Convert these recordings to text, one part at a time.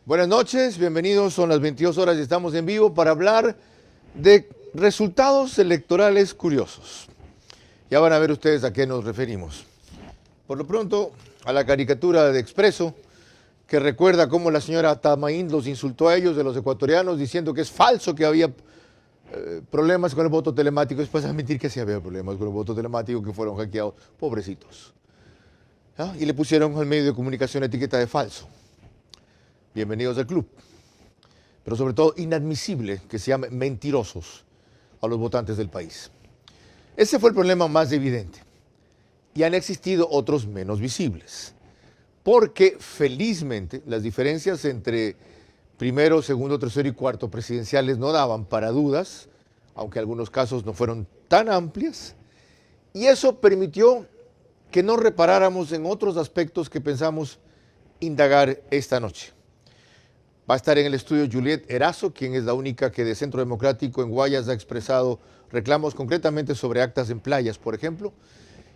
Buenas noches, bienvenidos, son las 22 horas y estamos en vivo para hablar de resultados electorales curiosos. Ya van a ver ustedes a qué nos referimos. Por lo pronto, a la caricatura de Expreso, que recuerda cómo la señora Tamaín los insultó a ellos, de los ecuatorianos, diciendo que es falso que había problemas con el voto telemático. Después de admitir que sí había problemas con el voto telemático, que fueron hackeados. Pobrecitos. ¿Ah? Y le pusieron al medio de comunicación etiqueta de falso. Bienvenidos al club. Pero sobre todo, inadmisible que se llame mentirosos a los votantes del país. Ese fue el problema más evidente. Y han existido otros menos visibles. Porque, felizmente, las diferencias entre primero, segundo, tercero y cuarto presidenciales no daban para dudas, aunque algunos casos no fueron tan amplias. Y eso permitió que no reparáramos en otros aspectos que pensamos indagar esta noche. Va a estar en el estudio Juliet Erazo, quien es la única que de Centro Democrático en Guayas ha expresado reclamos concretamente sobre actas en playas, por ejemplo.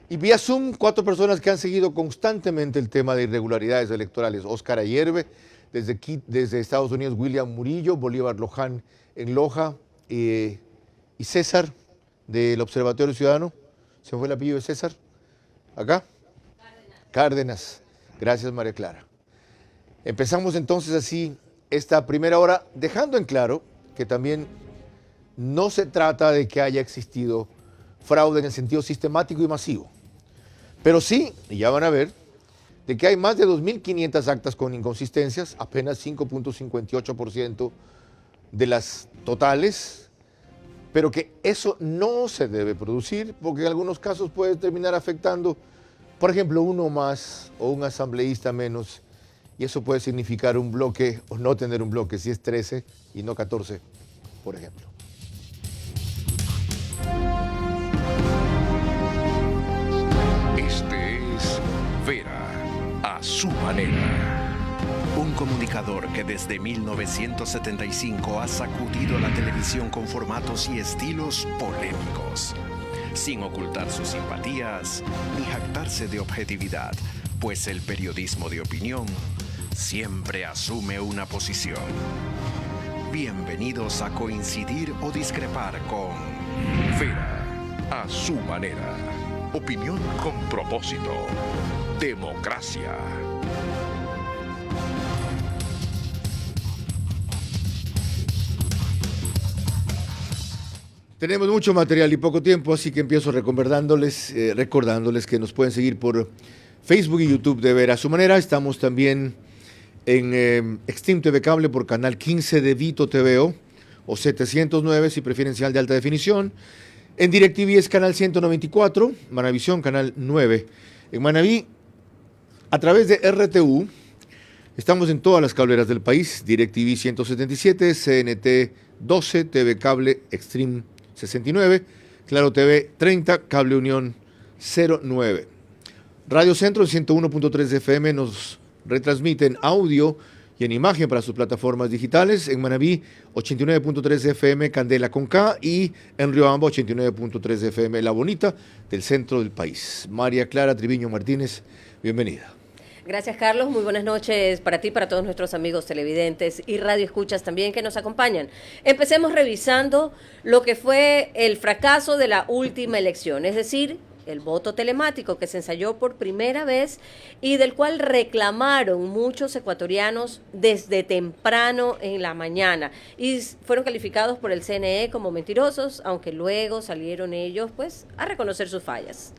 Y vía Zoom, 4 personas que han seguido constantemente el tema de irregularidades electorales. Óscar Ayerbe, desde Estados Unidos, William Murillo, Bolívar Loján en Loja, y César, del Observatorio Ciudadano. ¿Se me fue el apellido de César? ¿Acá? Cárdenas. Gracias, María Clara. Empezamos entonces así esta primera hora, dejando en claro que también no se trata de que haya existido fraude en el sentido sistemático y masivo. Pero sí, y ya van a ver, de que hay más de 2.500 actas con inconsistencias, apenas 5.58% de las totales, pero que eso no se debe producir porque en algunos casos puede terminar afectando, por ejemplo, uno más o un asambleísta menos, y eso puede significar un bloque o no tener un bloque, si es 13 y no 14, por ejemplo. Este es Vera a su manera. Un comunicador que desde 1975 ha sacudido la televisión con formatos y estilos polémicos, sin ocultar sus simpatías ni jactarse de objetividad, pues el periodismo de opinión siempre asume una posición. Bienvenidos a coincidir o discrepar con Vera a su manera. Opinión con propósito. Democracia. Tenemos mucho material y poco tiempo, así que empiezo recordándoles que nos pueden seguir por Facebook y YouTube de Vera a su manera. Estamos también en Extreme TV Cable por canal 15 de Vito TVO o 709 si prefieren señal de alta definición. En DirecTV es canal 194, Manavisión canal 9. En Manaví, a través de RTU, estamos en todas las cableras del país, DirecTV 177, CNT 12, TV Cable Extreme 69, Claro TV 30, Cable Unión 09. Radio Centro en 101.3 FM nos retransmiten audio y en imagen para sus plataformas digitales. En Manaví, 89.3 FM Candela con K y en Riobamba, 89.3 FM La Bonita del centro del país. María Clara Triviño Martínez, bienvenida. Gracias, Carlos. Muy buenas noches para ti, para todos nuestros amigos televidentes y radioescuchas también que nos acompañan. Empecemos revisando lo que fue el fracaso de la última elección, es decir, el voto telemático que se ensayó por primera vez y del cual reclamaron muchos ecuatorianos desde temprano en la mañana y fueron calificados por el CNE como mentirosos, aunque luego salieron ellos pues a reconocer sus fallas.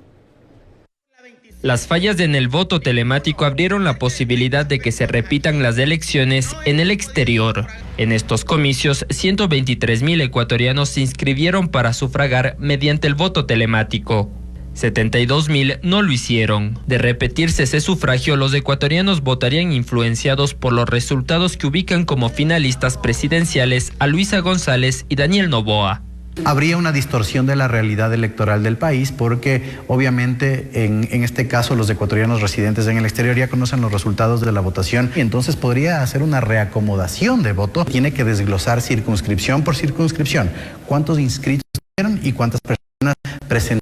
Las fallas en el voto telemático abrieron la posibilidad de que se repitan las elecciones en el exterior. En estos comicios, 123.000 ecuatorianos se inscribieron para sufragar mediante el voto telemático. 72.000 no lo hicieron. De repetirse ese sufragio, los ecuatorianos votarían influenciados por los resultados que ubican como finalistas presidenciales a Luisa González y Daniel Noboa. Habría una distorsión de la realidad electoral del país porque obviamente en este caso los ecuatorianos residentes en el exterior ya conocen los resultados de la votación y entonces podría hacer una reacomodación de voto. Tiene que desglosar circunscripción por circunscripción cuántos inscritos tuvieron y cuántas personas presentaron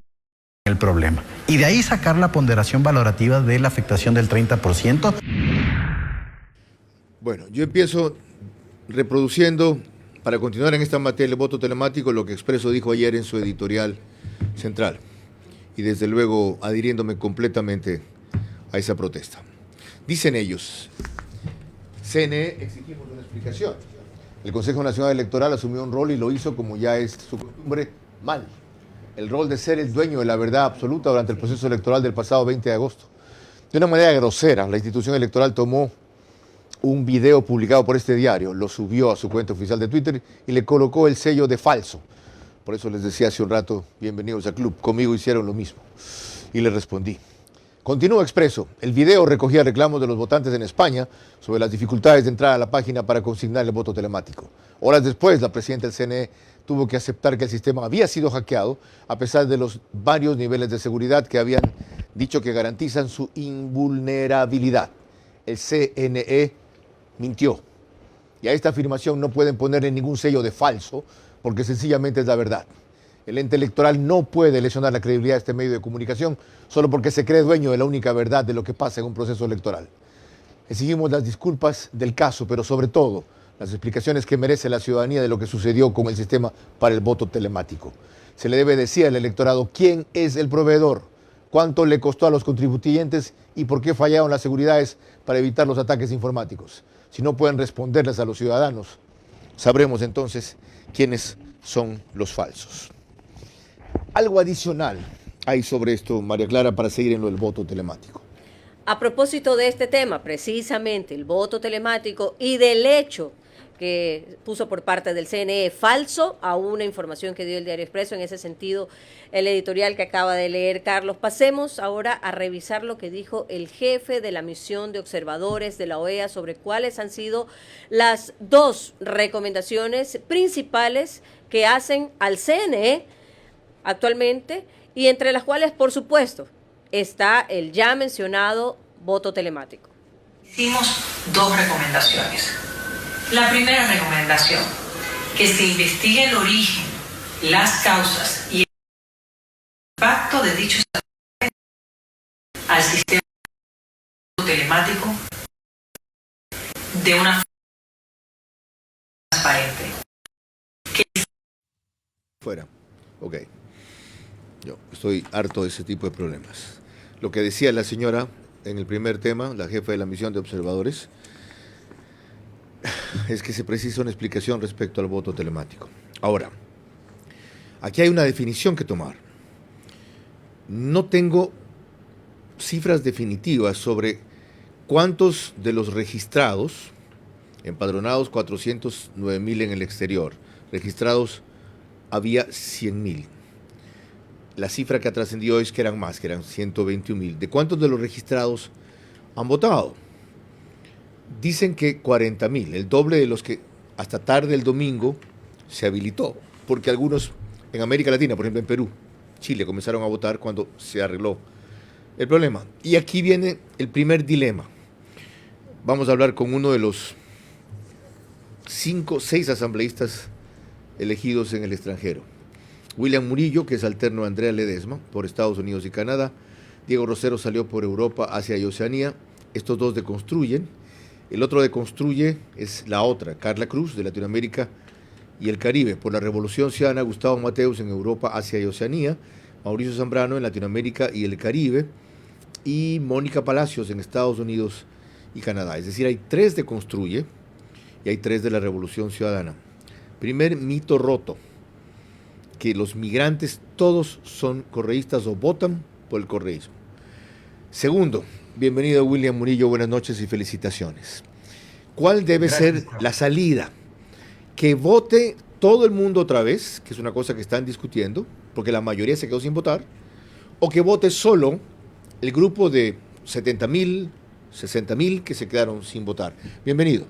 el problema. Y de ahí sacar la ponderación valorativa de la afectación del 30%. Bueno, yo empiezo reproduciendo, para continuar en esta materia del voto telemático, lo que Expreso dijo ayer en su editorial central. Y desde luego adhiriéndome completamente a esa protesta. Dicen ellos, CNE exigimos una explicación. El Consejo Nacional Electoral asumió un rol y lo hizo, como ya es su costumbre, mal. El rol de ser el dueño de la verdad absoluta durante el proceso electoral del pasado 20 de agosto. De una manera grosera, la institución electoral tomó un video publicado por este diario, lo subió a su cuenta oficial de Twitter y le colocó el sello de falso. Por eso les decía hace un rato, bienvenidos al club. Conmigo hicieron lo mismo. Y les respondí. Continúa Expreso. El video recogía reclamos de los votantes en España sobre las dificultades de entrar a la página para consignar el voto telemático. Horas después, la presidenta del CNE tuvo que aceptar que el sistema había sido hackeado, a pesar de los varios niveles de seguridad que habían dicho que garantizan su invulnerabilidad. El CNE mintió. Y a esta afirmación no pueden ponerle ningún sello de falso, porque sencillamente es la verdad. El ente electoral no puede lesionar la credibilidad de este medio de comunicación solo porque se cree dueño de la única verdad de lo que pasa en un proceso electoral. Exigimos las disculpas del caso, pero sobre todo las explicaciones que merece la ciudadanía de lo que sucedió con el sistema para el voto telemático. Se le debe decir al electorado quién es el proveedor, cuánto le costó a los contribuyentes y por qué fallaron las seguridades para evitar los ataques informáticos. Si no pueden responderles a los ciudadanos, sabremos entonces quiénes son los falsos. Algo adicional hay sobre esto, María Clara, para seguir en lo del voto telemático. A propósito de este tema, precisamente el voto telemático y del hecho que puso por parte del CNE falso a una información que dio el Diario Expreso, en ese sentido el editorial que acaba de leer Carlos. Pasemos ahora a revisar lo que dijo el jefe de la misión de observadores de la OEA sobre cuáles han sido las dos recomendaciones principales que hacen al CNE actualmente, y entre las cuales, por supuesto, está el ya mencionado voto telemático. Hicimos dos recomendaciones. La primera recomendación, que se investigue el origen, las causas y el impacto de dichos ataques al sistema telemático de una forma transparente. Fuera. Ok. Yo estoy harto de ese tipo de problemas. Lo que decía la señora en el primer tema, la jefa de la misión de observadores, es que se precisa una explicación respecto al voto telemático. Ahora, aquí hay una definición que tomar. No tengo cifras definitivas sobre cuántos de los registrados, empadronados 409.000 en el exterior, registrados había 100.000. La cifra que ha trascendido es que eran más, que eran 121.000. ¿De cuántos de los registrados han votado? Dicen que 40.000, el doble de los que hasta tarde el domingo se habilitó, porque algunos en América Latina, por ejemplo en Perú, Chile, comenzaron a votar cuando se arregló el problema. Y aquí viene el primer dilema. Vamos a hablar con uno de los 6 asambleístas elegidos en el extranjero. William Murillo, que es alterno a Andrea Ledesma, por Estados Unidos y Canadá. Diego Rosero salió por Europa, Asia y Oceanía. Estos dos deconstruyen. El otro deconstruye es la otra, Carla Cruz, de Latinoamérica y el Caribe. Por la Revolución Ciudadana, Gustavo Mateus en Europa, Asia y Oceanía. Mauricio Zambrano en Latinoamérica y el Caribe. Y Mónica Palacios en Estados Unidos y Canadá. Es decir, hay 3 de Construye y hay 3 de la Revolución Ciudadana. Primer mito roto, que los migrantes todos son correístas o votan por el correísmo. Segundo, bienvenido William Murillo, buenas noches y felicitaciones. ¿Cuál debe ser la salida? ¿Que vote todo el mundo otra vez, que es una cosa que están discutiendo, porque la mayoría se quedó sin votar, o que vote solo el grupo de 70.000, 60.000 que se quedaron sin votar? Bienvenido.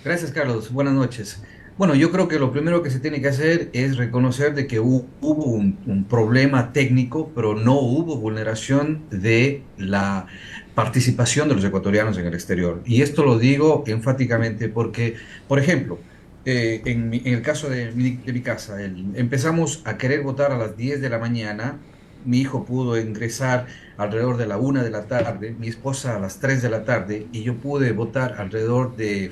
Gracias, Carlos. Buenas noches. Bueno, yo creo que lo primero que se tiene que hacer es reconocer de que hubo un problema técnico, pero no hubo vulneración de la participación de los ecuatorianos en el exterior. Y esto lo digo enfáticamente porque, por ejemplo, en el caso de mi casa, empezamos a querer votar a las 10 de la mañana mi hijo pudo ingresar alrededor de la 1 de la tarde, mi esposa a las 3 de la tarde, y yo pude votar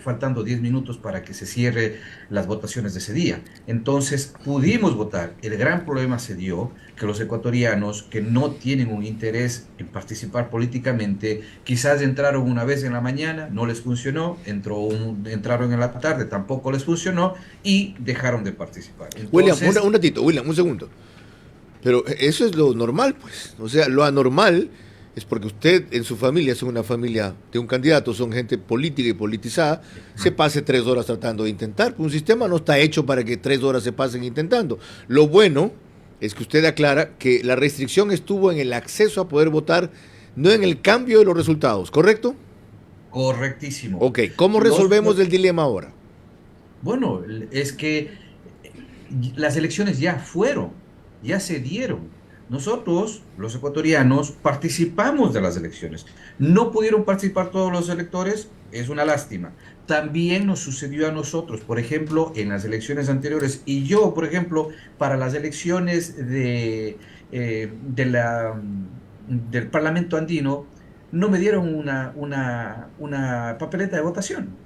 faltando 10 minutos para que se cierre las votaciones de ese día. Entonces pudimos votar. El gran problema se dio que los ecuatorianos que no tienen un interés en participar políticamente, quizás entraron una vez en la mañana, no les funcionó, entraron en la tarde, tampoco les funcionó, y dejaron de participar. Entonces, William, un ratito, William, un segundo. Pero eso es lo normal, pues. O sea, lo anormal es porque usted en su familia, es una familia de un candidato, son gente política y politizada, se pase 3 horas tratando de intentar. Un sistema no está hecho para que 3 horas se pasen intentando. Lo bueno es que usted aclara que la restricción estuvo en el acceso a poder votar, no en el cambio de los resultados, ¿correcto? correctísimo. Ok, ¿cómo resolvemos el dilema ahora? Bueno, es que las elecciones ya se dieron. Nosotros, los ecuatorianos, participamos de las elecciones. No pudieron participar todos los electores, es una lástima. También nos sucedió a nosotros, por ejemplo, en las elecciones anteriores. Y yo, por ejemplo, para las elecciones del Parlamento andino, no me dieron una papeleta de votación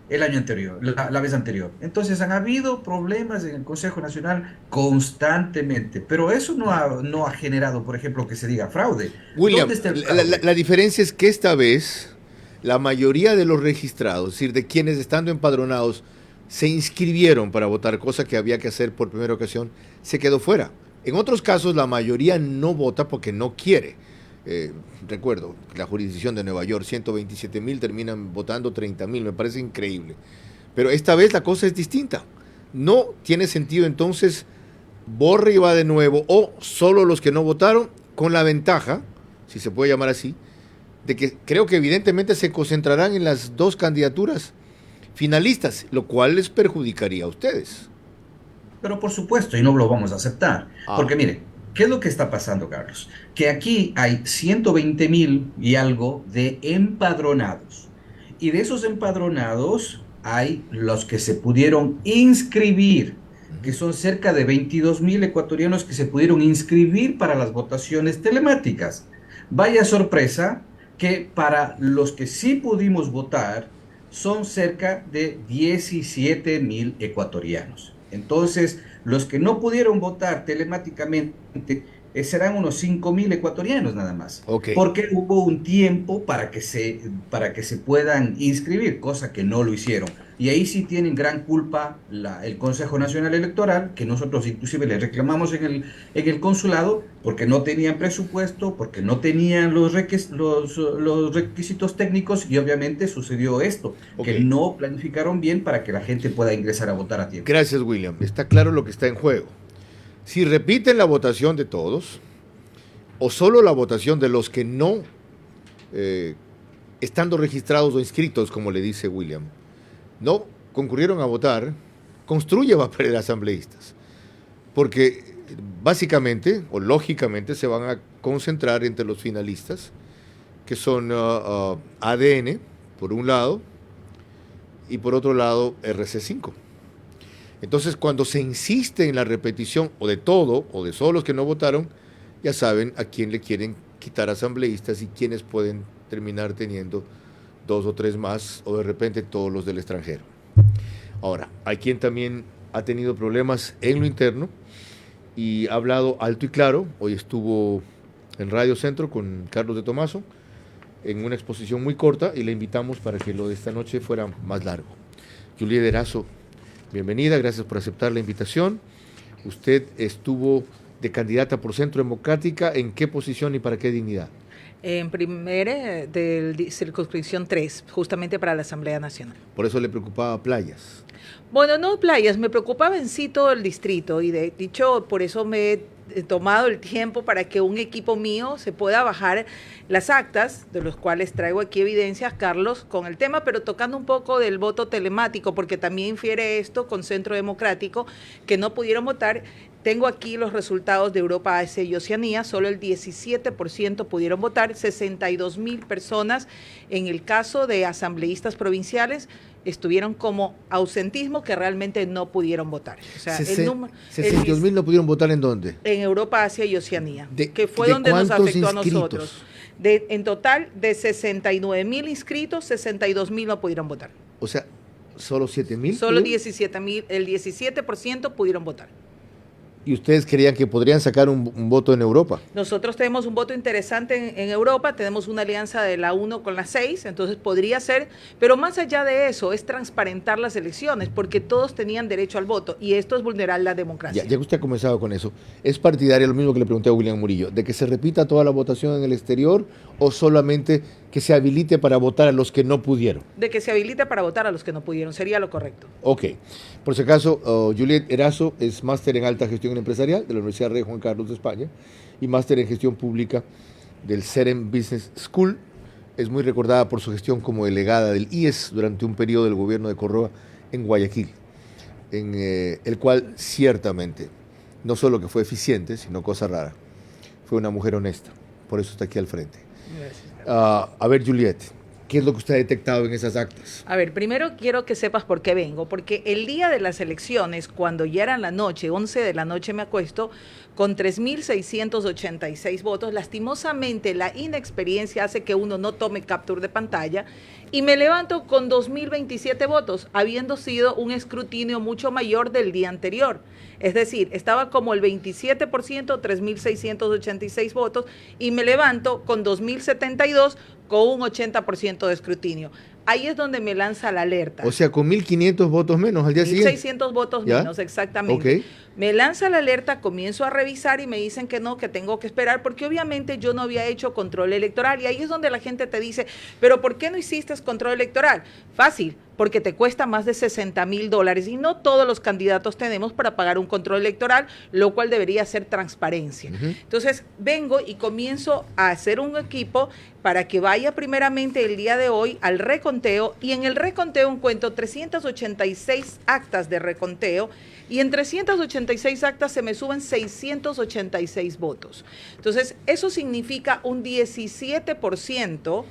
el año anterior, la vez anterior. Entonces han habido problemas en el Consejo Nacional constantemente, pero eso no ha generado, por ejemplo, que se diga fraude. William, ¿Dónde está el fraude? la diferencia es que esta vez la mayoría de los registrados, es decir, de quienes estando empadronados se inscribieron para votar, cosa que había que hacer por primera ocasión, se quedó fuera. En otros casos la mayoría no vota porque no quiere. Recuerdo, la jurisdicción de Nueva York, 127,000 terminan votando 30,000, me parece increíble. Pero esta vez la cosa es distinta. No tiene sentido entonces borre y va de nuevo, o solo los que no votaron, con la ventaja, si se puede llamar así, de que creo que evidentemente se concentrarán en las dos candidaturas finalistas, lo cual les perjudicaría a ustedes. Pero por supuesto, y no lo vamos a aceptar. Porque mire, ¿qué es lo que está pasando, Carlos? Que aquí hay 120,000 y algo de empadronados. Y de esos empadronados hay los que se pudieron inscribir, que son cerca de 22,000 ecuatorianos que se pudieron inscribir para las votaciones telemáticas. Vaya sorpresa que para los que sí pudimos votar son cerca de 17,000 ecuatorianos. Entonces, los que no pudieron votar telemáticamente serán unos 5,000 ecuatorianos nada más. Okay. Porque hubo un tiempo para que se puedan inscribir, cosa que no lo hicieron. Y ahí sí tienen gran culpa el Consejo Nacional Electoral, que nosotros inclusive le reclamamos en el consulado, porque no tenían presupuesto, porque no tenían los requisitos técnicos, y obviamente sucedió esto, que no planificaron bien para que la gente pueda ingresar a votar a tiempo. Gracias, William. Está claro lo que está en juego. Si repiten la votación de todos, o solo la votación de los que no estando registrados o inscritos, como le dice William, no concurrieron a votar, construye va a perder asambleístas. Porque básicamente o lógicamente se van a concentrar entre los finalistas, que son ADN, por un lado, y por otro lado RC5. Entonces, cuando se insiste en la repetición o de todo, o de solo los que no votaron, ya saben a quién le quieren quitar asambleístas y quiénes pueden terminar teniendo 2 o 3 más, o de repente todos los del extranjero. Ahora, hay quien también ha tenido problemas en lo interno y ha hablado alto y claro. Hoy estuvo en Radio Centro con Carlos de Tomaso en una exposición muy corta y le invitamos para que lo de esta noche fuera más largo. Juliet Erazo, bienvenida, gracias por aceptar la invitación. Usted estuvo de candidata por Centro Democrática, ¿en qué posición y para qué dignidad? En primera de circunscripción 3, justamente para la Asamblea Nacional. Por eso le preocupaba Playas. Bueno, no Playas, me preocupaba en sí todo el distrito, y de dicho, por eso me he tomado el tiempo para que un equipo mío se pueda bajar las actas, de los cuales traigo aquí evidencias, Carlos, con el tema, pero tocando un poco del voto telemático, porque también infiere esto con Centro Democrático, que no pudieron votar. Tengo aquí los resultados de Europa, Asia y Oceanía, solo el 17% pudieron votar, 62,000 personas en el caso de asambleístas provinciales, estuvieron como ausentismo que realmente no pudieron votar. O sea, el número 62.000 no pudieron votar ¿en dónde? En Europa, Asia y Oceanía, que fue ¿de donde nos cuántos afectó a inscritos? nosotros. En total, de 69.000 inscritos, 62.000 no pudieron votar. O sea, ¿solo 7.000? Solo 17.000, el 17% pudieron votar. ¿Y ustedes creían que podrían sacar un voto en Europa? Nosotros tenemos un voto interesante en Europa, tenemos una alianza de la 1 con la 6, entonces podría ser, pero más allá de eso, es transparentar las elecciones, porque todos tenían derecho al voto, y esto es vulnerar la democracia. Ya que usted ha comenzado con eso, ¿es partidaria lo mismo que le pregunté a William Murillo, de que se repita toda la votación en el exterior o solamente que se habilite para votar a los que no pudieron? De que se habilite para votar a los que no pudieron, sería lo correcto. Ok. Por si acaso, Juliet Erazo es máster en alta gestión empresarial de la Universidad Rey Juan Carlos de España y máster en gestión pública del CEREM Business School. Es muy recordada por su gestión como delegada del IES durante un periodo del gobierno de Corroa en Guayaquil, en el cual ciertamente, no solo que fue eficiente, sino cosa rara, fue una mujer honesta. Por eso está aquí al frente. Gracias. A ver, Juliet, ¿qué es lo que usted ha detectado en esas actas? A ver, primero quiero que sepas por qué vengo, porque el día de las elecciones, cuando ya era la noche, 11 de la noche me acuesto, con 3.686 votos, lastimosamente la inexperiencia hace que uno no tome capture de pantalla, y me levanto con 2.027 votos, habiendo sido un escrutinio mucho mayor del día anterior. Es decir, estaba como el 27%, 3.686 votos, y me levanto con 2.072 con un 80% de escrutinio. Ahí es donde me lanza la alerta. O sea, con 1.500 votos menos al día siguiente. 1.600 votos ¿Ya? menos, exactamente. Ok. Me lanza la alerta, comienzo a revisar y me dicen que no, que tengo que esperar, porque obviamente yo no había hecho control electoral. Y ahí es donde la gente te dice, pero ¿por qué no hiciste control electoral? Fácil, porque te cuesta más de $60,000 y no todos los candidatos tenemos para pagar un control electoral, lo cual debería ser transparencia. Entonces, vengo y comienzo a hacer un equipo para que vaya primeramente el día de hoy al reconteo, y en el reconteo encuentro 386 actas de reconteo, y en 386 actas se me suben 686 votos. Entonces, eso significa un 17%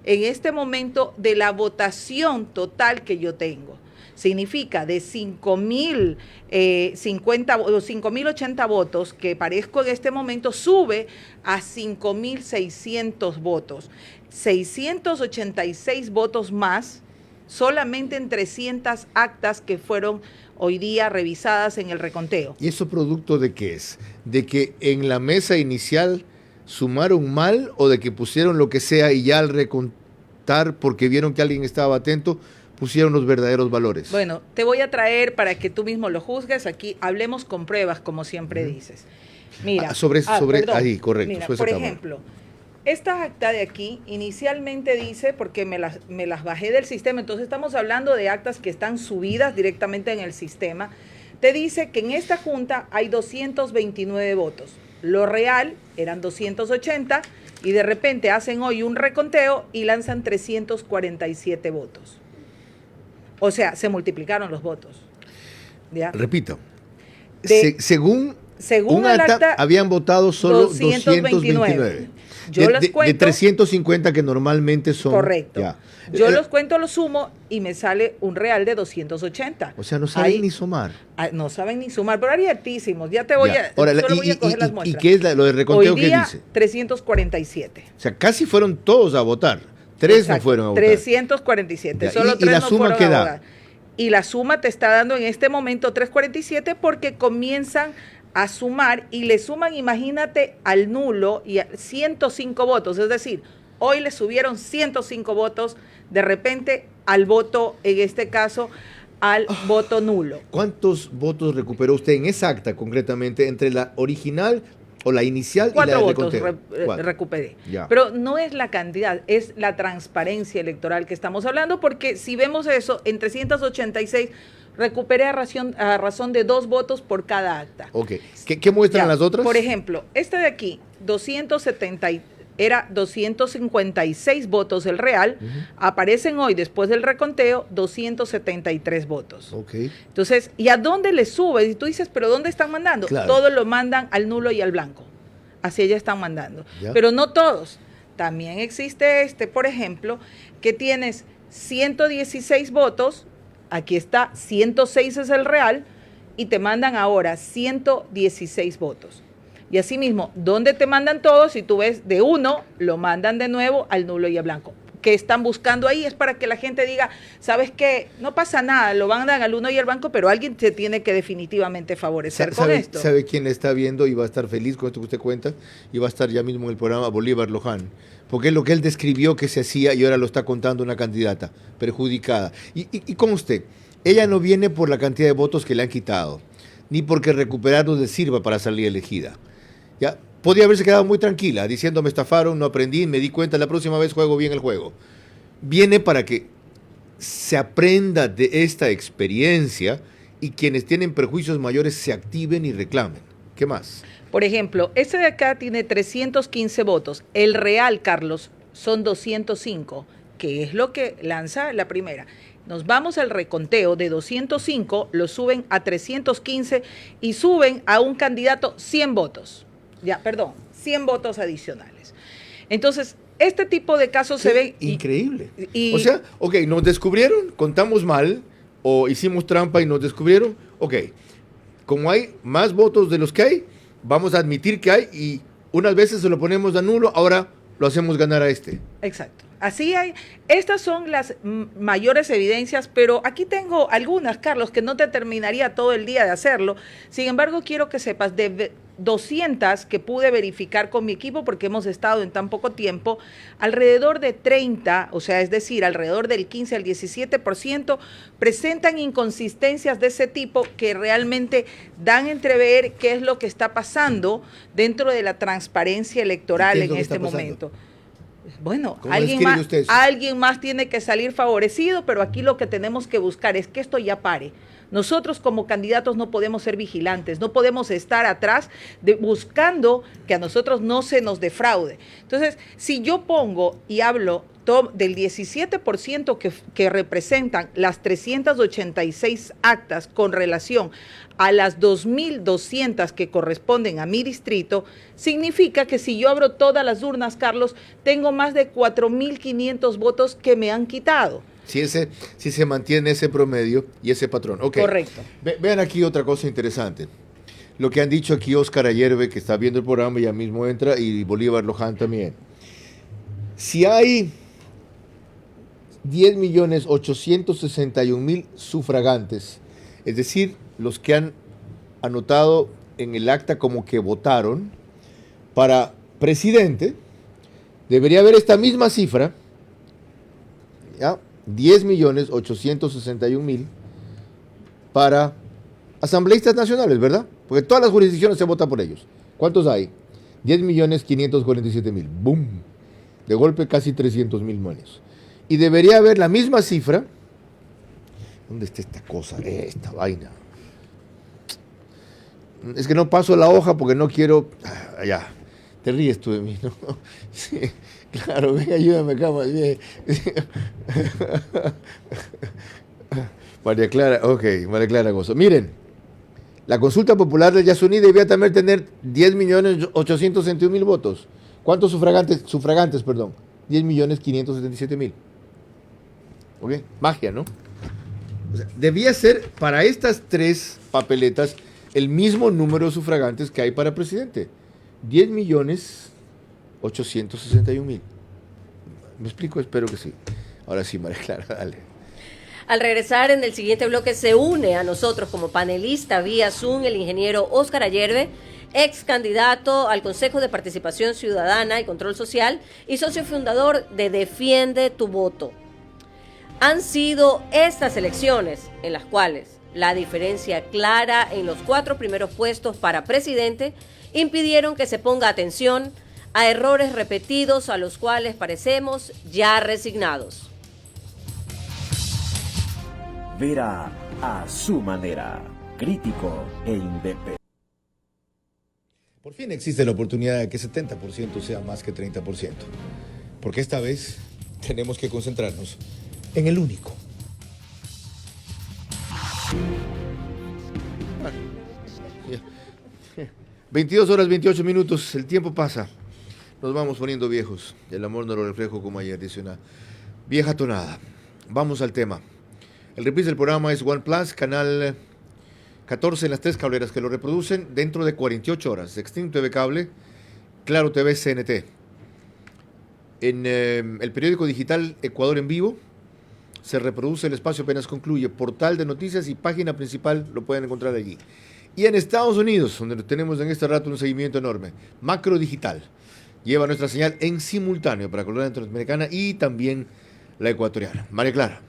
en este momento de la votación total que yo tengo. Significa de 5.080 votos que parezco en este momento, sube a 5.600 votos. 686 votos más solamente en 300 actas que fueron hoy día revisadas en el reconteo. ¿Y eso producto de qué es? ¿De que en la mesa inicial sumaron mal o de que pusieron lo que sea y ya al recontar, porque vieron que alguien estaba atento, pusieron los verdaderos valores? Bueno, te voy a traer para que tú mismo lo juzgues. Aquí hablemos con pruebas, como siempre dices. Mira, ahí, correcto. Mira, por ejemplo, esta acta de aquí inicialmente dice, porque me las bajé del sistema, entonces estamos hablando de actas que están subidas directamente en el sistema, te dice que en esta junta hay 229 votos. Lo real eran 280 y de repente hacen hoy un reconteo y lanzan 347 votos. O sea, se multiplicaron los votos. ¿Ya? Repito, Según un el acta habían votado solo 229. Yo los cuento. De 350 que normalmente son. Correcto. Ya. Yo los cuento, los sumo y me sale un real de 280. O sea, no saben ni sumar. No saben ni sumar, pero abiertísimos. Ya te voy a. Ahora, solo voy a coger las muestras. ¿Y qué es lo de reconteo que dice? 347. O sea, casi fueron todos a votar. 3 Exacto, no fueron a votar. 347. Ya. Solo ¿Y 3 la no suma fueron qué a da? votar. Y la suma te está dando en este momento 347 porque comienzan a sumar y le suman, imagínate, al nulo y a 105 votos. Es decir, hoy le subieron 105 votos de repente al voto, en este caso, al voto nulo. ¿Cuántos votos recuperó usted en esa acta concretamente entre la original o la inicial 4 y la de votos reconteo? recuperé. Ya. Pero no es la cantidad, es la transparencia electoral que estamos hablando, porque si vemos eso, en 386 recuperé a razón de 2 votos por cada acta. Ok. ¿Qué muestran las otras? Por ejemplo, esta de aquí, 256 votos el real, aparecen hoy, después del reconteo, 273 votos. Ok. Entonces, ¿y a dónde le subes? Y tú dices, ¿pero dónde están mandando? Claro. Todos lo mandan al nulo y al blanco. Así ya están mandando. Ya. Pero no todos. También existe por ejemplo, que tienes 116 votos, aquí está, 106 es el real, y te mandan ahora 116 votos. Y asimismo, ¿dónde te mandan todos? Si tú ves de uno, lo mandan de nuevo al nulo y a blanco. ¿Qué están buscando ahí? Es para que la gente diga, ¿sabes qué? No pasa nada, lo mandan al uno y al blanco, pero alguien se tiene que definitivamente favorecer con esto. ¿Sabe quién está viendo y va a estar feliz con esto que usted cuenta? Y va a estar ya mismo en el programa Bolívar Loján. Porque es lo que él describió que se hacía y ahora lo está contando una candidata perjudicada. Y con usted, ella no viene por la cantidad de votos que le han quitado, ni porque recuperarlos le sirva para salir elegida. ¿Ya? Podría haberse quedado muy tranquila, diciendo me estafaron, no aprendí, me di cuenta, la próxima vez juego bien el juego. Viene para que se aprenda de esta experiencia y quienes tienen perjuicios mayores se activen y reclamen. ¿Qué más? Por ejemplo, este de acá tiene 315 votos. El real, Carlos, son 205, que es lo que lanza la primera. Nos vamos al reconteo de 205, lo suben a 315 y suben a un candidato 100 votos. 100 votos adicionales. Entonces, este tipo de casos se ven... Increíble. O sea, ok, nos descubrieron, contamos mal, o hicimos trampa y nos descubrieron, ok, como hay más votos de los que hay, vamos a admitir que hay y unas veces se lo ponemos a nulo, ahora lo hacemos ganar a este. Exacto. Así hay, estas son las mayores evidencias, pero aquí tengo algunas, Carlos, que no te terminaría todo el día de hacerlo. Sin embargo, quiero que sepas, de 200 que pude verificar con mi equipo, porque hemos estado en tan poco tiempo, alrededor de 30, o sea, es decir, alrededor del 15 al 17%, presentan inconsistencias de ese tipo que realmente dan a entrever qué es lo que está pasando dentro de la transparencia electoral en este momento. Bueno, alguien más tiene que salir favorecido, pero aquí lo que tenemos que buscar es que esto ya pare. Nosotros como candidatos no podemos ser vigilantes, no podemos estar atrás buscando que a nosotros no se nos defraude. Entonces, si yo pongo y hablo del 17% que representan las 386 actas con relación a las 2.200 que corresponden a mi distrito, significa que si yo abro todas las urnas, Carlos, tengo más de 4.500 votos que me han quitado. Si se mantiene ese promedio y ese patrón. Okay. Correcto. Vean aquí otra cosa interesante. Lo que han dicho aquí Óscar Ayerbe, que está viendo el programa y ya mismo entra, y Bolívar Loján también. Si hay 10.861.000 sufragantes, es decir, los que han anotado en el acta como que votaron para presidente, debería haber esta misma cifra, ¿ya? 10.861.000 para asambleístas nacionales, ¿verdad? Porque todas las jurisdicciones se vota por ellos. ¿Cuántos hay? 10.547.000. ¡Bum! De golpe casi 300.000 monedas. Y debería haber la misma cifra. ¿Dónde está esta cosa? Esta vaina. Es que no paso la hoja porque no quiero... Ya, te ríes tú de mí, ¿no? Sí, claro, ven, ayúdame acá, más bien. María Clara Gozo. Miren, la consulta popular del Yasuní debía también tener 10.861.000 votos. ¿Cuántos sufragantes? 10.577.000. ¿Ok? Magia, ¿no? O sea, debía ser para estas tres papeletas el mismo número de sufragantes que hay para presidente. 10.861.000. ¿Me explico? Espero que sí. Ahora sí, María Clara, dale. Al regresar en el siguiente bloque se une a nosotros como panelista vía Zoom el ingeniero Óscar Ayerbe, ex candidato al Consejo de Participación Ciudadana y Control Social y socio fundador de Defiende tu Voto. Han sido estas elecciones en las cuales la diferencia clara en los 4 primeros puestos para presidente impidieron que se ponga atención a errores repetidos a los cuales parecemos ya resignados. Vera a su manera, crítico e independiente. Por fin existe la oportunidad de que 70% sea más que 30%. Porque esta vez tenemos que concentrarnos en el único. 22 horas 28 minutos, el tiempo pasa. Nos vamos poniendo viejos. El amor no lo reflejo como ayer, dice una vieja tonada. vamos al tema. El reprise del programa es OnePlus, canal 14 en las 3 cableras que lo reproducen dentro de 48 horas. Extinto TV Cable, Claro TV CNT. En el periódico digital Ecuador en Vivo se reproduce el espacio apenas concluye. Portal de noticias y página principal lo pueden encontrar allí. Y en Estados Unidos, donde tenemos en este rato un seguimiento enorme, Macro Digital lleva nuestra señal en simultáneo para Colombia Interamericana y también la ecuatoriana. María Clara.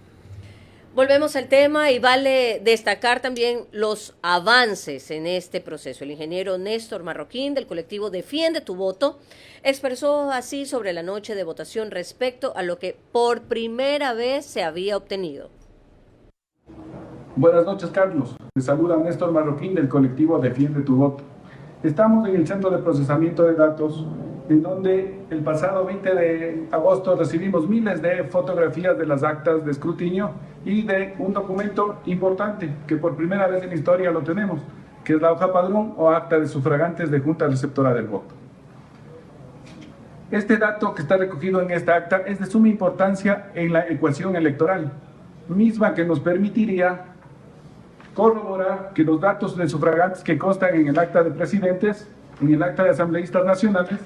Volvemos al tema y vale destacar también los avances en este proceso. El ingeniero Néstor Marroquín del colectivo Defiende tu Voto expresó así sobre la noche de votación respecto a lo que por primera vez se había obtenido. Buenas noches, Carlos. Les saluda Néstor Marroquín del colectivo Defiende tu Voto. Estamos en el centro de procesamiento de datos, en donde el pasado 20 de agosto recibimos miles de fotografías de las actas de escrutinio y de un documento importante que por primera vez en la historia lo tenemos, que es la hoja padrón o acta de sufragantes de Junta Receptora del Voto. Este dato que está recogido en esta acta es de suma importancia en la ecuación electoral, misma que nos permitiría corroborar que los datos de sufragantes que constan en el acta de presidentes, en el acta de asambleístas nacionales,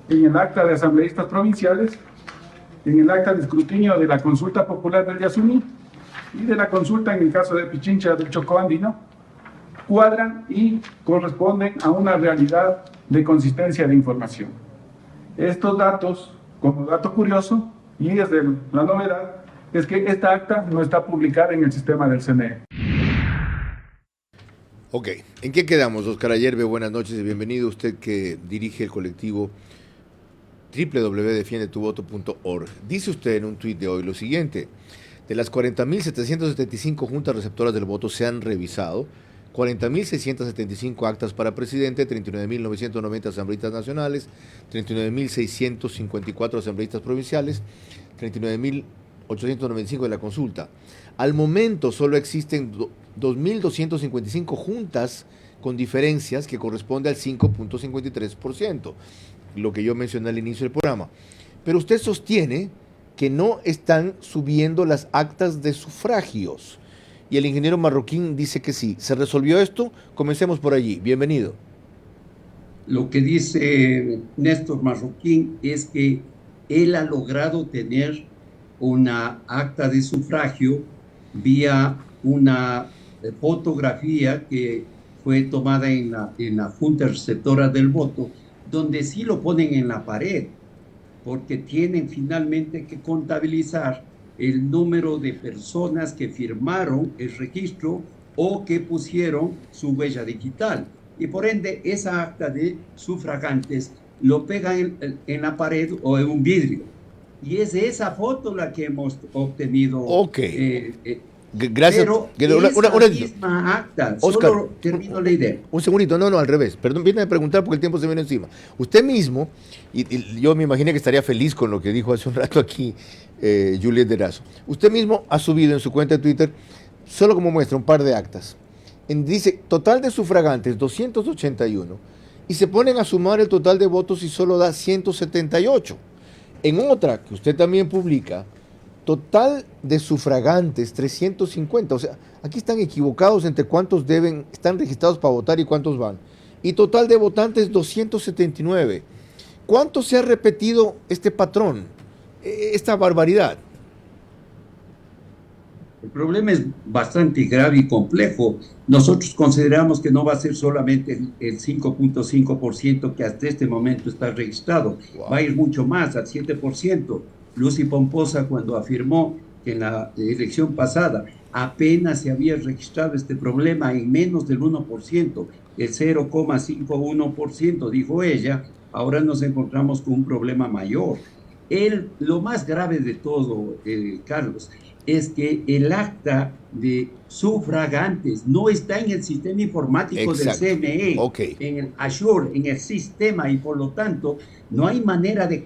en el acta de asambleístas provinciales, en el acta de escrutinio de la consulta popular del Yasuní y de la consulta en el caso de Pichincha del Chocó Andino, cuadran y corresponden a una realidad de consistencia de información. Estos datos, como dato curioso, y es de la novedad, es que esta acta no está publicada en el sistema del CNE. Ok, ¿en qué quedamos, Oscar Ayerbe? Buenas noches y bienvenido usted que dirige el colectivo www.defiendetuvoto.org. Dice usted en un tuit de hoy lo siguiente: de las 40.775 juntas receptoras del voto se han revisado 40.675 actas para presidente, 39.990 asambleístas nacionales, 39.654 asambleístas provinciales, 39.895 de la consulta. Al momento solo existen 2.255 juntas con diferencias que corresponde al 5.53%, lo que yo mencioné al inicio del programa. Pero usted sostiene que no están subiendo las actas de sufragios. Y el ingeniero Marroquín dice que sí. ¿Se resolvió esto? Comencemos por allí. Bienvenido. Lo que dice Néstor Marroquín es que él ha logrado tener una acta de sufragio vía una fotografía que fue tomada en la Junta Receptora del Voto, donde sí lo ponen en la pared, porque tienen finalmente que contabilizar el número de personas que firmaron el registro o que pusieron su huella digital. Y por ende, esa acta de sufragantes lo pegan en la pared o en un vidrio. Y es esa foto la que hemos obtenido. Ok. Gracias. Pero una misma acta. Oscar, solo termino la idea. Un segundito, no, al revés. Perdón, viene a preguntar porque el tiempo se viene encima. Usted mismo, y yo me imaginé que estaría feliz con lo que dijo hace un rato aquí Juliet Derazo. Usted mismo ha subido en su cuenta de Twitter, solo como muestra, un par de actas. Dice, total de sufragantes, 281. Y se ponen a sumar el total de votos y solo da 178. En otra, que usted también publica, total de sufragantes, 350. O sea, aquí están equivocados entre cuántos están registrados para votar y cuántos van. Y total de votantes, 279. ¿Cuánto se ha repetido este patrón, esta barbaridad? El problema es bastante grave y complejo. Nosotros consideramos que no va a ser solamente el 5.5% que hasta este momento está registrado. Wow. Va a ir mucho más, al 7%. Lucy Pomposa, cuando afirmó que en la elección pasada apenas se había registrado este problema en menos del 1%, el 0,51%, dijo ella, ahora nos encontramos con un problema mayor. Lo más grave de todo, Carlos, es que el acta de sufragantes no está en el sistema informático Exacto. del CNE, Okay. en el Azure, en el sistema, y por lo tanto no hay manera de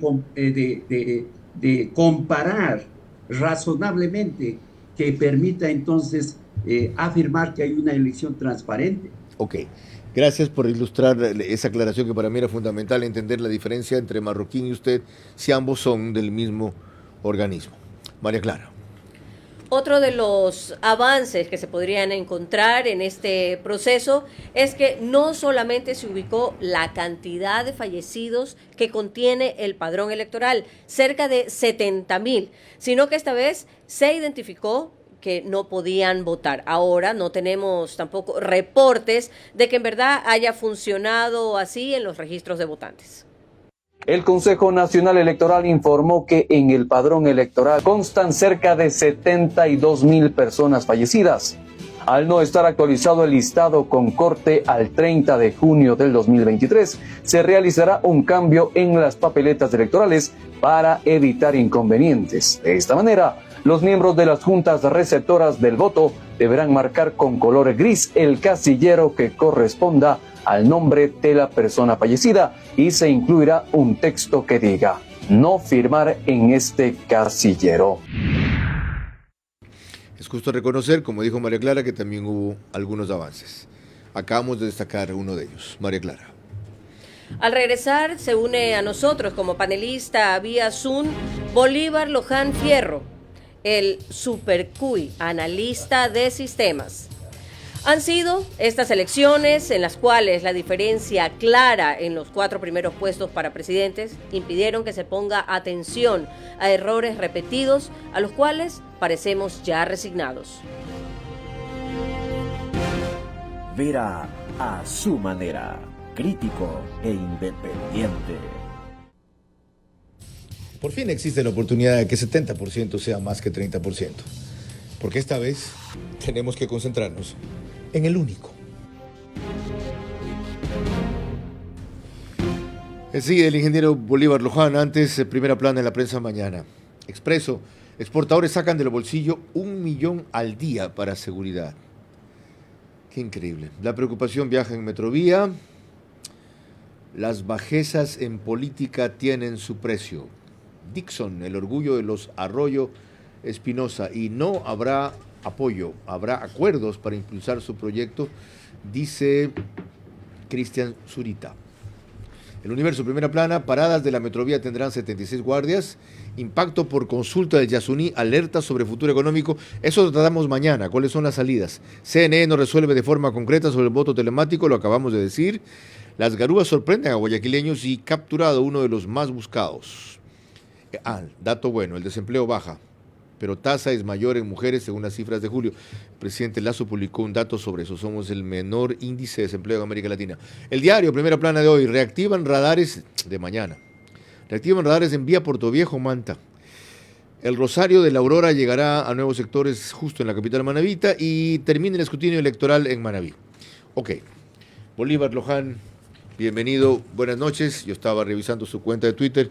comparar razonablemente que permita entonces afirmar que hay una elección transparente. Ok, gracias por ilustrar esa aclaración que para mí era fundamental, entender la diferencia entre Marroquín y usted, si ambos son del mismo organismo. María Clara. Otro de los avances que se podrían encontrar en este proceso es que no solamente se ubicó la cantidad de fallecidos que contiene el padrón electoral, cerca de 70,000, sino que esta vez se identificó que no podían votar. Ahora no tenemos tampoco reportes de que en verdad haya funcionado así en los registros de votantes. El Consejo Nacional Electoral informó que en el padrón electoral constan cerca de 72,000 personas fallecidas. Al no estar actualizado el listado con corte al 30 de junio del 2023, se realizará un cambio en las papeletas electorales para evitar inconvenientes. De esta manera, los miembros de las juntas receptoras del voto deberán marcar con color gris el casillero que corresponda al nombre de la persona fallecida y se incluirá un texto que diga no firmar en este casillero. Es justo reconocer, como dijo María Clara, que también hubo algunos avances. Acabamos de destacar uno de ellos. María Clara. Al regresar se une a nosotros como panelista vía Zoom Bolívar Loján Fierro, el Super Cuy, analista de sistemas. Han sido estas elecciones en las cuales la diferencia clara en los 4 primeros puestos para presidentes impidieron que se ponga atención a errores repetidos a los cuales parecemos ya resignados. Vera a su manera, crítico e independiente. Por fin existe la oportunidad de que 70% sea más que 30%, porque esta vez tenemos que concentrarnos en el único. Sigue el ingeniero Bolívar Loján. Antes, primera plana en la prensa mañana. Expreso, exportadores sacan del bolsillo 1 millón al día para seguridad. Qué increíble. La preocupación viaja en Metrovía. Las bajezas en política tienen su precio. Dixon, el orgullo de los Arroyo Espinosa, y no habrá apoyo, habrá acuerdos para impulsar su proyecto, dice Cristian Zurita. El Universo, primera plana, paradas de la Metrovía tendrán 76 guardias, impacto por consulta del Yasuní, alerta sobre futuro económico. Eso lo tratamos mañana, cuáles son las salidas. CNE no resuelve de forma concreta sobre el voto telemático, lo acabamos de decir. Las garúas sorprenden a guayaquileños y capturado uno de los más buscados. Dato bueno, el desempleo baja, pero tasa es mayor en mujeres según las cifras de julio. El presidente Lasso publicó un dato sobre eso. Somos el menor índice de desempleo en América Latina. El Diario, primera plana de hoy, reactivan radares de mañana. Reactivan radares en vía Puerto Viejo, Manta. El Rosario de la Aurora llegará a nuevos sectores justo en la capital manabita y termina el escrutinio electoral en Manabí. Ok. Bolívar Loján, bienvenido, buenas noches. Yo estaba revisando su cuenta de Twitter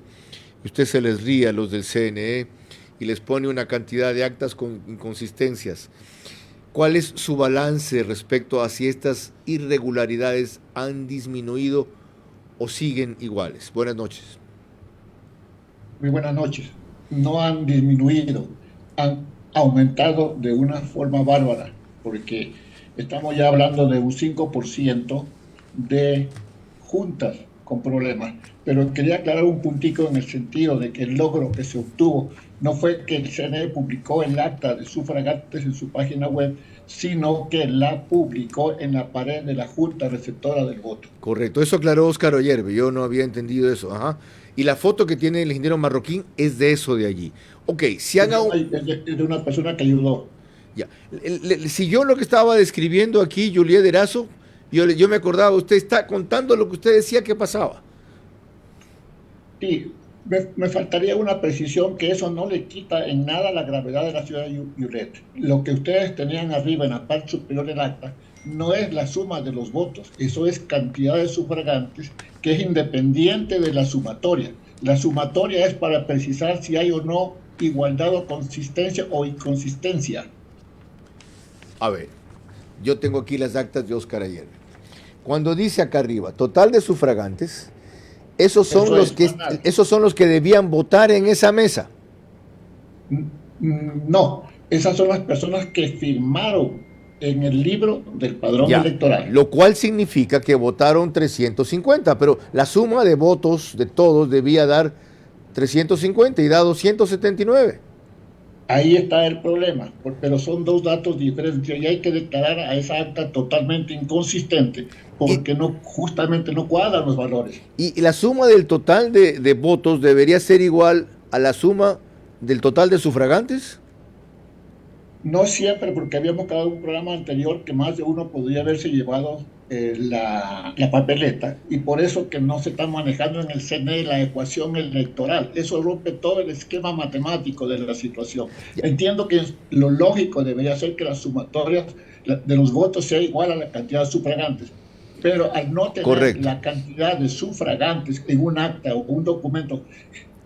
y usted se les ríe a los del CNE y les pone una cantidad de actas con inconsistencias. ¿Cuál es su balance respecto a si estas irregularidades han disminuido o siguen iguales? Buenas noches. Muy buenas noches. No han disminuido, han aumentado de una forma bárbara, porque estamos ya hablando de un 5% de juntas con problemas. Pero quería aclarar un puntico en el sentido de que el logro que se obtuvo no fue que el CNE publicó el acta de sufragantes en su página web, sino que la publicó en la pared de la Junta Receptora del Voto. Correcto, eso aclaró Óscar Oyerbe, yo no había entendido eso. Ajá. Y la foto que tiene el ingeniero Marroquín es de eso de allí. Ok, si haga es de una persona que ayudó. Ya. Si yo lo que estaba describiendo aquí, Juliet Erazo, yo me acordaba, usted está contando lo que usted decía que pasaba. Sí, me faltaría una precisión, que eso no le quita en nada la gravedad de la ciudad de Yuret. Lo que ustedes tenían arriba en la parte superior del acta no es la suma de los votos, eso es cantidad de sufragantes, que es independiente de la sumatoria. La sumatoria es para precisar si hay o no igualdad o consistencia o inconsistencia. A ver, yo tengo aquí las actas de Óscar Ayer. Cuando dice acá arriba, total de sufragantes, esos son los que debían votar en esa mesa. No, esas son las personas que firmaron en el libro del padrón electoral. Lo cual significa que votaron 350, pero la suma de votos de todos debía dar 350 y da 279. Ahí está el problema, pero son dos datos diferentes y hay que declarar a esa acta totalmente inconsistente porque justamente no cuadran los valores. ¿Y la suma del total de votos debería ser igual a la suma del total de sufragantes? No siempre, porque habíamos quedado en un programa anterior que más de uno podría haberse llevado la papeleta, y por eso que no se está manejando en el CNE la ecuación electoral. Eso rompe todo el esquema matemático de la situación. Entiendo que lo lógico debería ser que las sumatorias de los votos sea igual a la cantidad de sufragantes, pero al no tener la cantidad de sufragantes en un acta o un documento,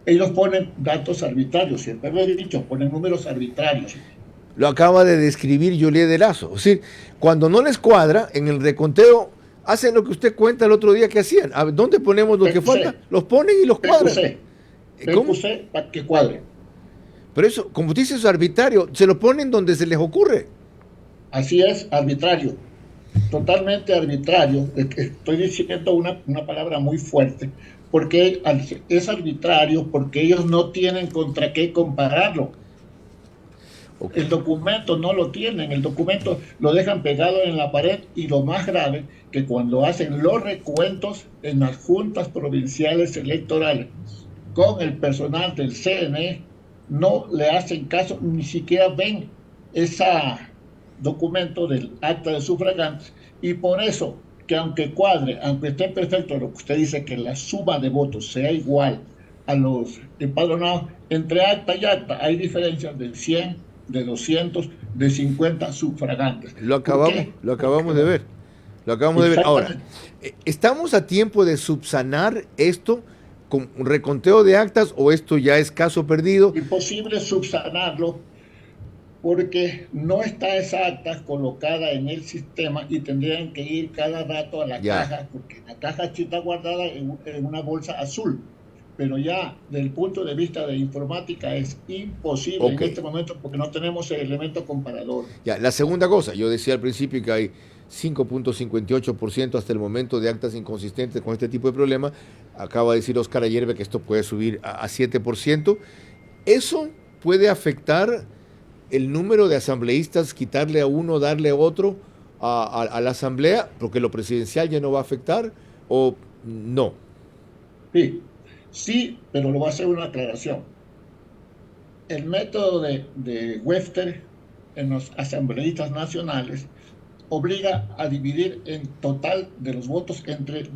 ellos ponen datos arbitrarios, siempre lo he dicho, ponen números arbitrarios. Lo acaba de describir Juliet Erazo. Es decir, cuando no les cuadra, en el reconteo hacen lo que usted cuenta el otro día que hacían. A ver, ¿dónde ponemos lo que falta? Los ponen y los cuadran. ¿Cómo? Para que cuadre. Pero eso, como dice, es arbitrario. Se lo ponen donde se les ocurre. Así es, arbitrario. Totalmente arbitrario. Estoy diciendo una palabra muy fuerte, porque es arbitrario porque ellos no tienen contra qué compararlo. Okay. El documento no lo tienen, el documento lo dejan pegado en la pared, y lo más grave, que cuando hacen los recuentos en las juntas provinciales electorales con el personal del CNE, no le hacen caso, ni siquiera ven ese documento del acta de sufragantes, y por eso que aunque cuadre, aunque esté perfecto lo que usted dice, que la suma de votos sea igual a los empadronados, entre acta y acta hay diferencias de 100, de 200, de 50 sufragantes. Lo acabamos de ver. Lo acabamos de ver. Ahora, ¿estamos a tiempo de subsanar esto con un reconteo de actas o esto ya es caso perdido? Imposible subsanarlo porque no está esa acta colocada en el sistema y tendrían que ir cada rato a la caja, porque la caja está guardada en una bolsa azul. Pero ya, desde el punto de vista de informática, es imposible en este momento porque no tenemos el elemento comparador. Ya, la segunda cosa, yo decía al principio que hay 5.58% hasta el momento de actas inconsistentes con este tipo de problema. Acaba de decir Oscar Ayerbe que esto puede subir a 7%. ¿Eso puede afectar el número de asambleístas, quitarle a uno, darle a otro a la asamblea, porque lo presidencial ya no va a afectar, o no? Sí, pero lo voy a hacer una aclaración. El método de Webster en los asambleístas nacionales obliga a dividir en total de los votos entre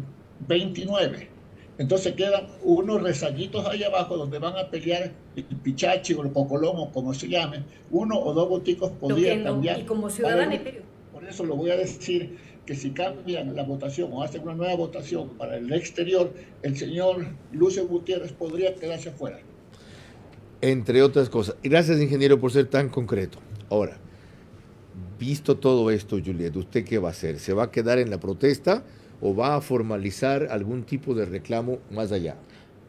29. Entonces quedan unos rezagüitos ahí abajo donde van a pelear el pichachi o el pocolón o como se llame. Uno o dos voticos podrían cambiar. Y como ciudadano, por eso lo voy a decir, que si cambian la votación o hacen una nueva votación para el exterior, el señor Lucio Gutiérrez podría quedarse afuera. Entre otras cosas. Gracias, ingeniero, por ser tan concreto. Ahora, visto todo esto, Juliet, ¿usted qué va a hacer? ¿Se va a quedar en la protesta o va a formalizar algún tipo de reclamo más allá?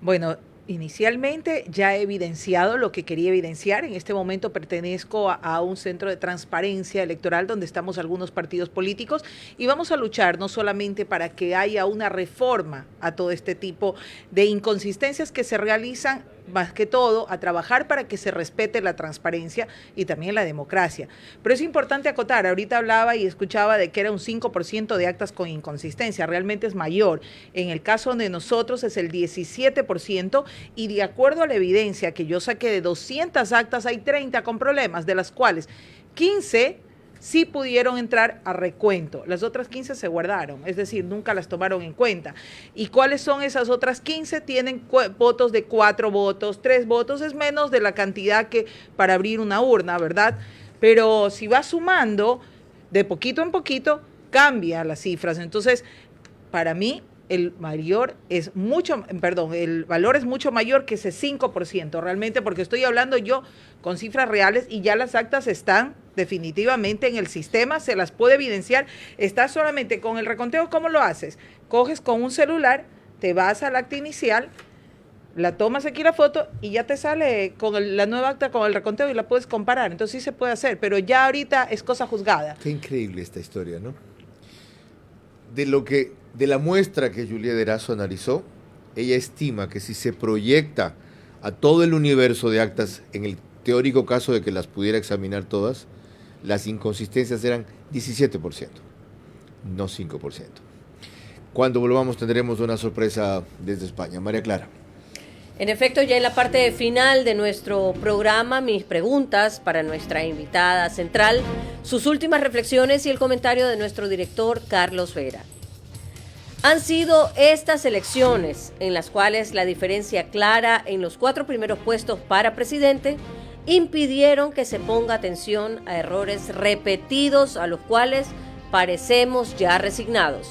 Bueno, inicialmente ya he evidenciado lo que quería evidenciar. En este momento pertenezco a un centro de transparencia electoral donde estamos algunos partidos políticos y vamos a luchar no solamente para que haya una reforma a todo este tipo de inconsistencias que se realizan, más que todo a trabajar para que se respete la transparencia y también la democracia. Pero es importante acotar, ahorita hablaba y escuchaba de que era un 5% de actas con inconsistencia, realmente es mayor. En el caso de nosotros es el 17% y de acuerdo a la evidencia que yo saqué de 200 actas hay 30 con problemas, de las cuales 15 sí pudieron entrar a recuento. Las otras 15 se guardaron, es decir, nunca las tomaron en cuenta. ¿Y cuáles son esas otras 15? Tienen votos de 4 votos, 3 votos, es menos de la cantidad que para abrir una urna, ¿verdad? Pero si va sumando, de poquito en poquito, cambia las cifras. Entonces, para mí, el valor es mucho mayor que ese 5%, realmente, porque estoy hablando yo con cifras reales y ya las actas están definitivamente en el sistema, se las puede evidenciar. Está solamente con el reconteo. ¿Cómo lo haces? Coges con un celular, te vas al acta inicial, la tomas aquí la foto y ya te sale con la nueva acta con el reconteo y la puedes comparar. Entonces sí se puede hacer, pero ya ahorita es cosa juzgada. Qué increíble esta historia, ¿no? De la muestra que Juliet Erazo analizó, ella estima que si se proyecta a todo el universo de actas en el teórico caso de que las pudiera examinar todas, las inconsistencias eran 17%, no 5%. Cuando volvamos tendremos una sorpresa desde España. María Clara. En efecto, ya en la parte final de nuestro programa, mis preguntas para nuestra invitada central, sus últimas reflexiones y el comentario de nuestro director Carlos Vera. Han sido estas elecciones en las cuales la diferencia clara en los 4 primeros puestos para presidente impidieron que se ponga atención a errores repetidos a los cuales parecemos ya resignados.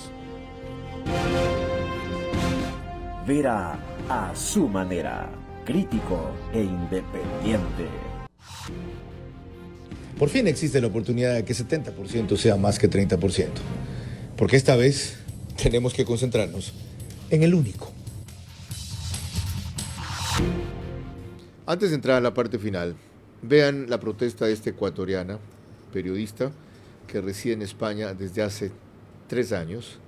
Vera a su manera, crítico e independiente. Por fin existe la oportunidad de que 70% sea más que 30%, porque esta vez tenemos que concentrarnos en el único. Antes de entrar a la parte final, vean la protesta de esta ecuatoriana, periodista, que reside en España desde hace 3 años.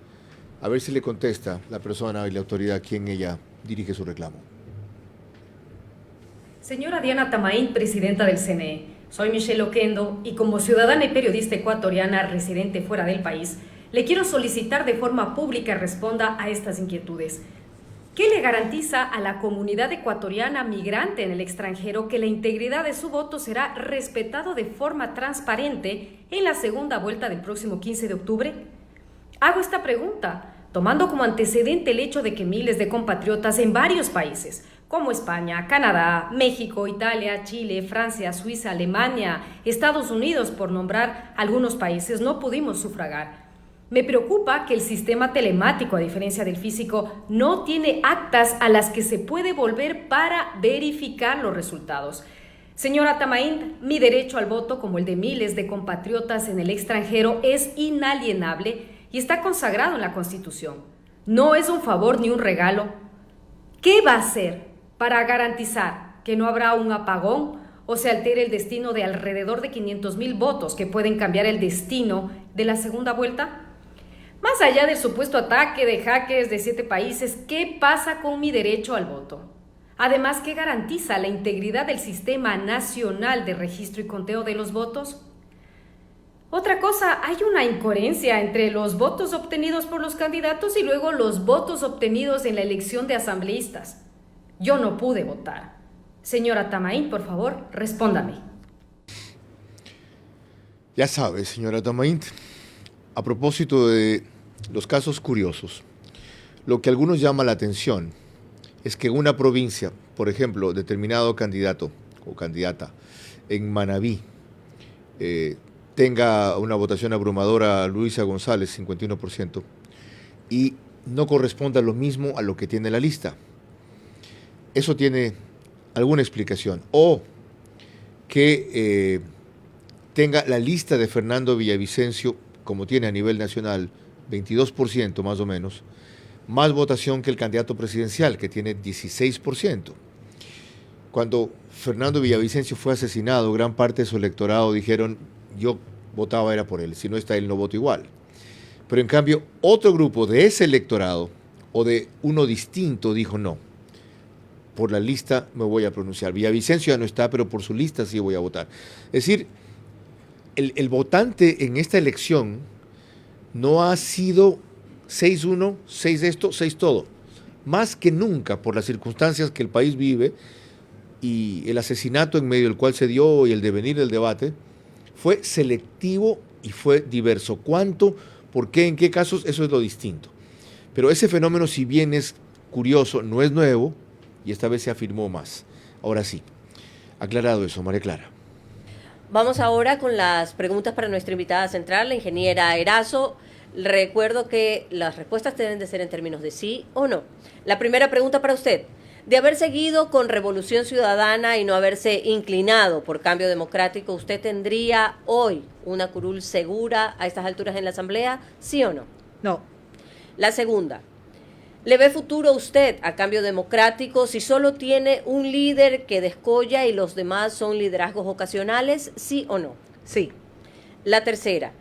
A ver si le contesta la persona y la autoridad a quien ella dirige su reclamo. Señora Diana Tamaín, presidenta del CNE, soy Michelle Oquendo y como ciudadana y periodista ecuatoriana residente fuera del país, le quiero solicitar de forma pública responda a estas inquietudes. ¿Qué le garantiza a la comunidad ecuatoriana migrante en el extranjero que la integridad de su voto será respetado de forma transparente en la segunda vuelta del próximo 15 de octubre? Hago esta pregunta, tomando como antecedente el hecho de que miles de compatriotas en varios países, como España, Canadá, México, Italia, Chile, Francia, Suiza, Alemania, Estados Unidos, por nombrar algunos países, no pudimos sufragar. Me preocupa que el sistema telemático, a diferencia del físico, no tiene actas a las que se puede volver para verificar los resultados. Señora Tamaín, mi derecho al voto, como el de miles de compatriotas en el extranjero, es inalienable y está consagrado en la Constitución. No es un favor ni un regalo. ¿Qué va a hacer para garantizar que no habrá un apagón o se altere el destino de alrededor de 500,000 votos que pueden cambiar el destino de la segunda vuelta? Más allá del supuesto ataque de hackers de 7 países, ¿qué pasa con mi derecho al voto? Además, ¿qué garantiza la integridad del Sistema Nacional de Registro y Conteo de los Votos? Otra cosa, hay una incoherencia entre los votos obtenidos por los candidatos y luego los votos obtenidos en la elección de asambleístas. Yo no pude votar. Señora Tamaín, por favor, respóndame. Ya sabe, señora Tamaín, a propósito de los casos curiosos, lo que a algunos llama la atención es que una provincia, por ejemplo, determinado candidato o candidata en Manabí, tenga una votación abrumadora a Luisa González, 51%, y no corresponda lo mismo a lo que tiene la lista. Eso tiene alguna explicación. O que tenga la lista de Fernando Villavicencio, como tiene a nivel nacional, 22% más o menos, más votación que el candidato presidencial, que tiene 16%. Cuando Fernando Villavicencio fue asesinado, gran parte de su electorado dijeron, yo votaba era por él, si no está él no voto igual. Pero en cambio, otro grupo de ese electorado, o de uno distinto, dijo no, por la lista me voy a pronunciar. Villavicencio ya no está, pero por su lista sí voy a votar. Es decir, el votante en esta elección no ha sido 6-1, 6 esto, 6 todo. Más que nunca, por las circunstancias que el país vive y el asesinato en medio del cual se dio y el devenir del debate, fue selectivo y fue diverso. ¿Cuánto? ¿Por qué? ¿En qué casos? Eso es lo distinto. Pero ese fenómeno, si bien es curioso, no es nuevo y esta vez se afirmó más. Ahora sí, aclarado eso, María Clara. Vamos ahora con las preguntas para nuestra invitada central, la ingeniera Erazo. Recuerdo que las respuestas deben de ser en términos de sí o no. La primera pregunta para usted. De haber seguido con Revolución Ciudadana y no haberse inclinado por Cambio Democrático, ¿usted tendría hoy una curul segura a estas alturas en la Asamblea? ¿Sí o no? No. La segunda. ¿Le ve futuro usted a Cambio Democrático si solo tiene un líder que descolla y los demás son liderazgos ocasionales? ¿Sí o no? Sí. La tercera.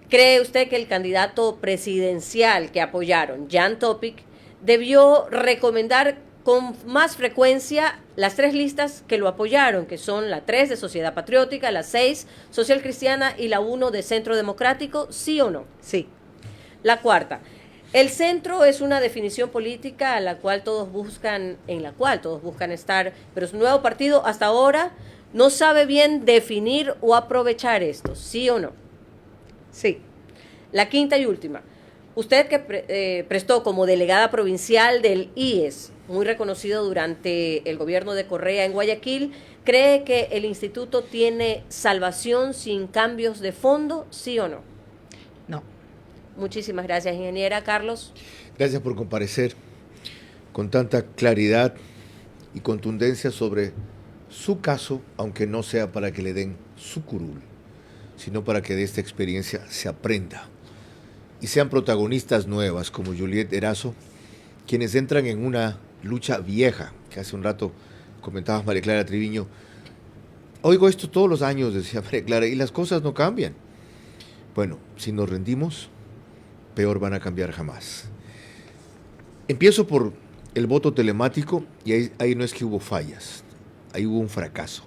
¿Cree usted que el candidato presidencial que apoyaron, Jan Topic, debió recomendar con más frecuencia las 3 listas que lo apoyaron, que son la 3 de Sociedad Patriótica, la 6 Social Cristiana y la 1 de Centro Democrático, ¿sí o no? Sí. La cuarta, el centro es una definición política en la cual todos buscan estar, pero su nuevo partido hasta ahora no sabe bien definir o aprovechar esto, ¿sí o no? Sí. La quinta y última, usted que prestó como delegada provincial del IES, muy reconocido durante el gobierno de Correa en Guayaquil, ¿cree que el instituto tiene salvación sin cambios de fondo, sí o no? No. Muchísimas gracias, ingeniera. Carlos. Gracias por comparecer con tanta claridad y contundencia sobre su caso, aunque no sea para que le den su curul, sino para que de esta experiencia se aprenda y sean protagonistas nuevas como Juliet Erazo, quienes entran en una lucha vieja, que hace un rato comentaba María Clara Triviño. Oigo esto todos los años, decía María Clara, y las cosas no cambian. Bueno, si nos rendimos, peor van a cambiar jamás. Empiezo por el voto telemático, y ahí no es que hubo fallas, ahí hubo un fracaso.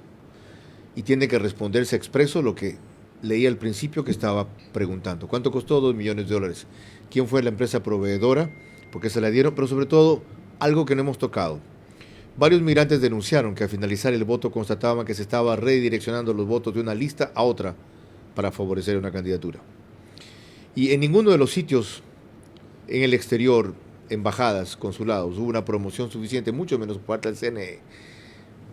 Y tiene que responderse expreso lo que leí al principio que estaba preguntando. ¿Cuánto costó? $2 millones. ¿Quién fue la empresa proveedora? ¿Por qué se la dieron? Pero sobre todo, algo que no hemos tocado. Varios migrantes denunciaron que al finalizar el voto constataban que se estaba redireccionando los votos de una lista a otra para favorecer una candidatura. Y en ninguno de los sitios en el exterior, embajadas, consulados, hubo una promoción suficiente, mucho menos por parte del CNE,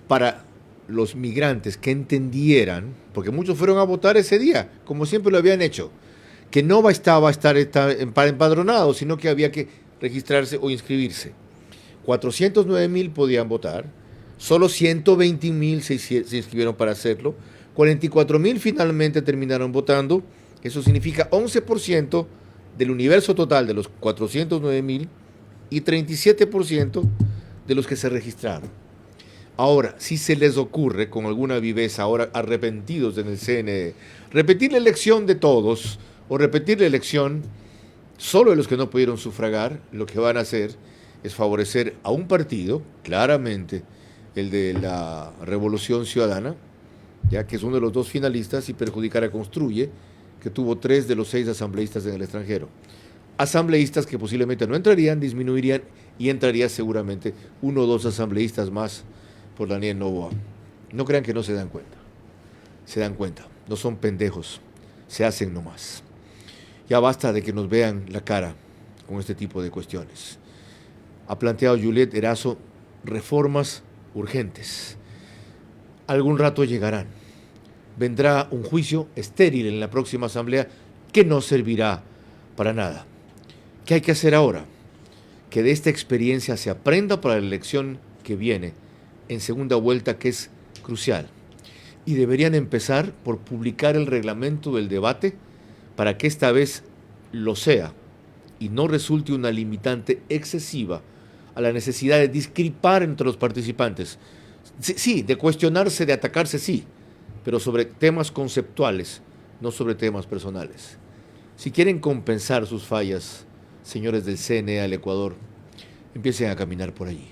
para los migrantes que entendieran, porque muchos fueron a votar ese día, como siempre lo habían hecho, que no bastaba estar empadronados, sino que había que registrarse o inscribirse. 409,000 podían votar, solo 120,000 se inscribieron para hacerlo, 44,000 finalmente terminaron votando. Eso significa 11% del universo total de los 409,000 y 37% de los que se registraron. Ahora, si se les ocurre, con alguna viveza, ahora arrepentidos en el CNE, repetir la elección de todos o repetir la elección solo de los que no pudieron sufragar, lo que van a hacer es favorecer a un partido, claramente el de la Revolución Ciudadana, ya que es uno de los 2 finalistas, y perjudicar a Construye, que tuvo 3 de los 6 asambleístas en el extranjero. Asambleístas que posiblemente no entrarían, disminuirían, y entraría seguramente 1 o 2 asambleístas más por Daniel Noboa. No crean que no se dan cuenta. Se dan cuenta. No son pendejos. Se hacen nomás. Ya basta de que nos vean la cara con este tipo de cuestiones. Ha planteado Juliet Erazo reformas urgentes. Algún rato llegarán. Vendrá un juicio estéril en la próxima asamblea que no servirá para nada. ¿Qué hay que hacer ahora? Que de esta experiencia se aprenda para la elección que viene en segunda vuelta, que es crucial. Y deberían empezar por publicar el reglamento del debate para que esta vez lo sea y no resulte una limitante excesiva a la necesidad de discrepar entre los participantes. Sí, de cuestionarse, de atacarse, sí, pero sobre temas conceptuales, no sobre temas personales. Si quieren compensar sus fallas, señores del CNE al Ecuador, empiecen a caminar por allí.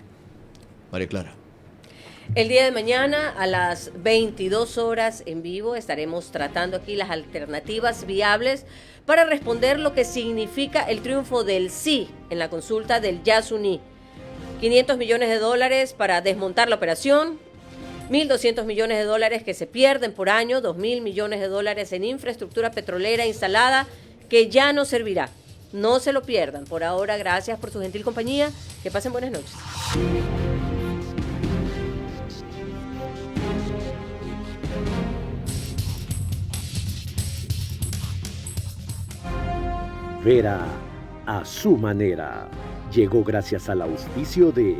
María Clara. El día de mañana a las 22 horas en vivo estaremos tratando aquí las alternativas viables para responder lo que significa el triunfo del sí en la consulta del Yasuní. $500 millones para desmontar la operación, $1.200 millones que se pierden por año, $2.000 millones en infraestructura petrolera instalada que ya no servirá. No se lo pierdan. Por ahora, gracias por su gentil compañía. Que pasen buenas noches. Vera a su manera. Llegó gracias al auspicio de